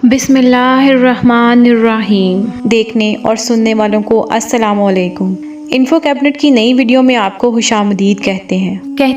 بسم اللہ الرحمن الرحیم۔ دیکھنے اور سننے والوں کو السلام علیکم۔ انفو کیبنٹ کی نئی ویڈیو میں آپ کو خوش آمدید کہتے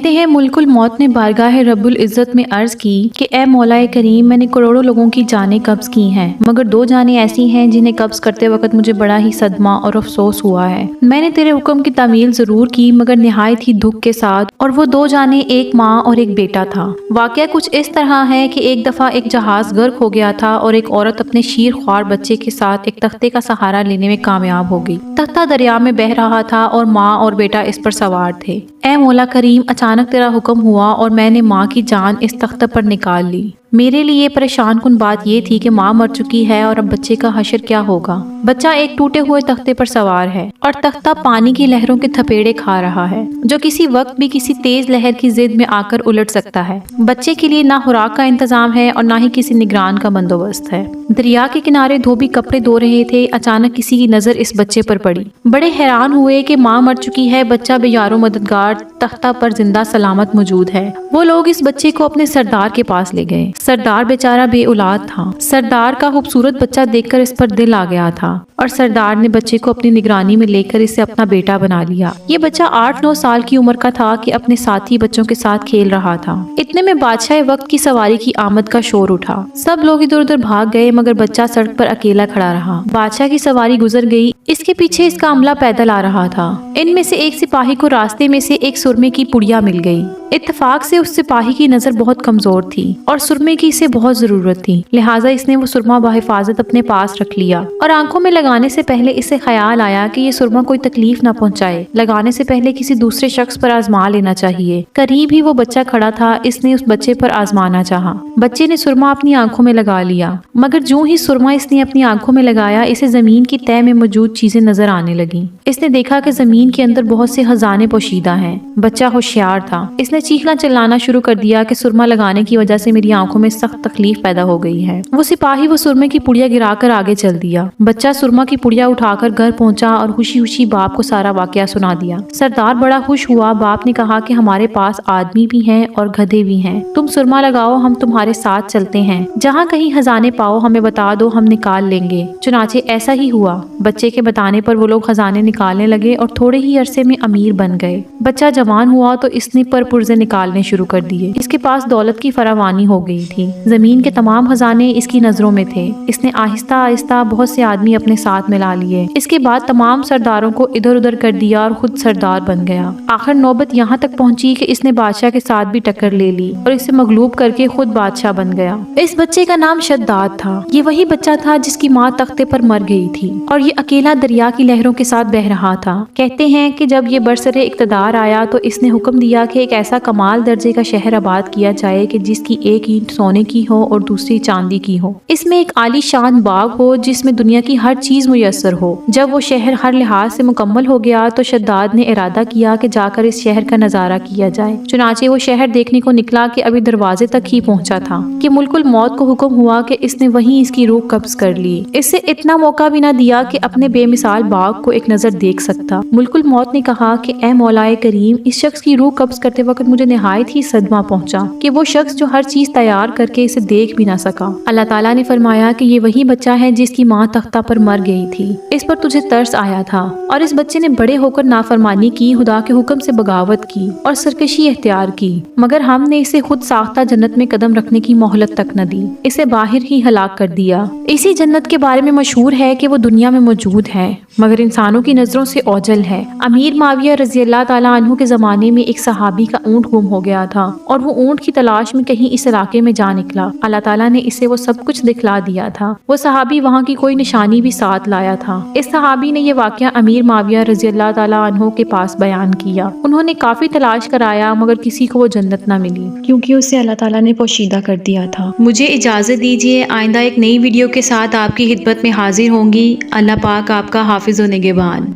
ہیں ملک الموت نے بارگاہ رب العزت میں عرض کی کہ اے مولا کریم، میں نے کروڑوں لوگوں کی جانیں قبض کی ہیں، مگر 2 جانیں ایسی ہیں جنہیں قبض کرتے وقت مجھے بڑا ہی صدمہ اور افسوس ہوا ہے۔ میں نے تیرے حکم کی تعمیل ضرور کی مگر نہایت ہی دکھ کے ساتھ، اور وہ 2 جانیں ایک ماں اور ایک بیٹا تھا۔ واقعہ کچھ اس طرح ہے کہ ایک دفعہ ایک جہاز غرق ہو گیا تھا اور ایک عورت اپنے شیر خوار بچے کے ساتھ ایک تختے کا سہارا لینے میں کامیاب ہو گئی۔ تختہ دریا میں بہہ رہا تھا اور ماں اور بیٹا اس پر سوار تھے۔ اے مولا کریم، اچانک تیرا حکم ہوا اور میں نے ماں کی جان اس تختے پر نکال لی۔ میرے لیے پریشان کن بات یہ تھی کہ ماں مر چکی ہے اور اب بچے کا حشر کیا ہوگا۔ بچہ ایک ٹوٹے ہوئے تختے پر سوار ہے اور تختہ پانی کی لہروں کے تھپیڑے کھا رہا ہے، جو کسی وقت بھی کسی تیز لہر کی زد میں آ کر الٹ سکتا ہے۔ بچے کے لیے نہ خوراک کا انتظام ہے اور نہ ہی کسی نگران کا بندوبست ہے۔ دریا کے کنارے دھوبی کپڑے دھو رہے تھے، اچانک کسی کی نظر اس بچے پر پڑی۔ بڑے حیران ہوئے کہ ماں مر چکی ہے، بچہ بے یار و مددگار تختہ پر زندہ سلامت موجود ہے۔ وہ لوگ اس بچے کو اپنے سردار کے پاس لے گئے۔ سردار بیچارہ بے اولاد تھا۔ سردار کا خوبصورت بچہ دیکھ کر اس پر دل آ گیا تھا اور سردار نے بچے کو اپنی نگرانی میں لے کر اسے اپنا بیٹا بنا لیا۔ یہ بچہ 8-9 سال کی عمر کا تھا کہ اپنے ساتھی بچوں کے ساتھ کھیل رہا تھا۔ اتنے میں بادشاہ وقت کی سواری کی آمد کا شور اٹھا۔ سب لوگ ادھر ادھر بھاگ گئے مگر بچہ سڑک پر اکیلا کھڑا رہا۔ بادشاہ کی سواری گزر گئی، اس کے پیچھے اس کا عملہ پیدل آ رہا تھا۔ ان میں سے ایک سپاہی کو راستے میں سے ایک سرمے کی پڑیا مل گئی۔ اتفاق سے اس سپاہی کی نظر بہت کمزور تھی اور سرمے کی اسے بہت ضرورت تھی، لہٰذا اس نے وہ سرما بحفاظت اپنے پاس رکھ لیا اور آنکھوں میں لگانے سے پہلے اسے خیال آیا کہ یہ سرما کوئی تکلیف نہ پہنچائے، لگانے سے پہلے کسی دوسرے شخص پر آزما لینا چاہیے۔ قریب ہی وہ بچہ کھڑا تھا، اس نے اس بچے پر آزمانا چاہا۔ بچے نے سرما اپنی آنکھوں میں لگا لیا، مگر جوں ہی سرما اس نے اپنی آنکھوں میں لگایا، اسے زمین کی تہہ میں موجود چیزیں نظر آنے لگیں۔ اس نے دیکھا کہ زمین کے اندر بہت سے خزانے پوشیدہ ہیں۔ بچہ ہوشیار تھا، اس نے چیخنا چلانا شروع کر دیا کہ سرما لگانے کی وجہ سے میری آنکھوں میں سخت تکلیف پیدا ہو گئی ہے۔ وہ سپاہی وہ سرمے کی پڑیا گرا کر آگے چل دیا۔ بچہ سرما کی پڑیا اٹھا کر گھر پہنچا اور خوشی خوشی باپ کو سارا واقعہ سنا دیا۔ سردار بڑا خوش ہوا۔ باپ نے کہا کہ ہمارے پاس آدمی بھی ہیں اور گدھے بھی ہیں، تم سرما لگاؤ، ہم تمہارے ساتھ چلتے ہیں، جہاں کہیں خزانے پاؤ ہمیں بتا دو، ہم نکال لیں گے۔ چنانچہ ایسا ہی ہوا۔ بچے کے بتانے پر وہ لوگ خزانے نکالنے لگے اور تھوڑے ہی عرصے میں امیر بن گئے۔ بچہ جوان ہوا تو اس نے پرزے نکالنے شروع کر دیے۔ اس کے پاس دولت کی فراوانی ہو گئی تھی، زمین کے تمام خزانے اس کی نظروں میں تھے۔ اس نے آہستہ آہستہ بہت سے آدمی اپنے ساتھ ملا لیے۔ اس کے بعد تمام سرداروں کو ادھر ادھر کر دیا اور خود سردار بن گیا۔ آخر نوبت یہاں تک پہنچی کہ اس نے بادشاہ کے ساتھ بھی ٹکر لے لی اور اسے مغلوب کر کے خود بادشاہ بن گیا۔ اس بچے کا نام شداد تھا۔ یہ وہی بچہ تھا جس کی ماں تختے پر مر گئی تھی اور یہ اکیلا دریا کی لہروں کے ساتھ بہہ رہا تھا۔ کہتے ہیں کہ جب یہ برسر اقتدار آیا تو اس نے حکم دیا کہ ایک ایسا کمال درجے کا شہر آباد کیا جائے کہ جس کی ایک اینٹ سونے کی ہو اور دوسری چاندی کی ہو۔ اس میں ایک عالی شان باغ ہو جس میں دنیا کی ہر چیز میسر ہو۔ جب وہ شہر ہر لحاظ سے مکمل ہو گیا تو شداد نے ارادہ کیا کہ جا کر اس شہر کا نظارہ کیا جائے۔ چنانچہ وہ شہر دیکھنے کو نکلا کہ ابھی دروازے تک ہی پہنچا تھا کہ ملک الموت کو حکم ہوا کہ اس نے وہیں اس کی روح قبض کر لی۔ اس سے اتنا موقع بھی نہ دیا کہ اپنے بے مثال باغ کو ایک نظر دیکھ سکتا۔ ملک الموت نے کہا کہ اے مولا کریم، اس شخص کی روح قبض کرتے وقت مجھے نہایت ہی صدمہ پہنچا کہ وہ شخص جو ہر چیز تیار کر کے اسے دیکھ بھی نہ سکا۔ اللہ تعالیٰ نے فرمایا کہ یہ وہی بچہ ہے جس کی ماں تختہ پر مر گئی تھی، اس پر تجھے ترس آیا تھا اور اس بچے نے بڑے ہو کر نافرمانی کی، خدا کے حکم سے بغاوت کی اور سرکشی اختیار کی، مگر ہم نے اسے خود ساختہ جنت میں قدم رکھنے کی مہلت تک نہ دی، اسے باہر ہی ہلاک کر دیا۔ اسی جنت کے بارے میں مشہور ہے کہ وہ دنیا میں موجود ہے مگر انسانوں کی نظروں سے اوجھل ہے۔ امیر معاویہ رضی اللہ تعالیٰ عنہ کے زمانے میں ایک صحابی کا اونٹ گم ہو گیا تھا اور وہ اونٹ کی تلاش میں کہیں اس علاقے میں جا نکلا۔ اللہ تعالیٰ نے اسے وہ سب کچھ دکھلا دیا تھا۔ وہ صحابی وہاں کی کوئی نشانی بھی ساتھ لایا تھا۔ اس صحابی نے یہ واقعہ امیر معاویہ رضی اللہ تعالیٰ عنہ کے پاس بیان کیا۔ انہوں نے کافی تلاش کرایا مگر کسی کو وہ جنت نہ ملی کیونکہ اسے اللہ تعالیٰ نے پوشیدہ کر دیا تھا۔ مجھے اجازت دیجیے، آئندہ ایک نئی ویڈیو کے ساتھ آپ کی خدمت میں حاضر ہوں گی۔ اللہ پاک آپ کا حافظ و نگہبان۔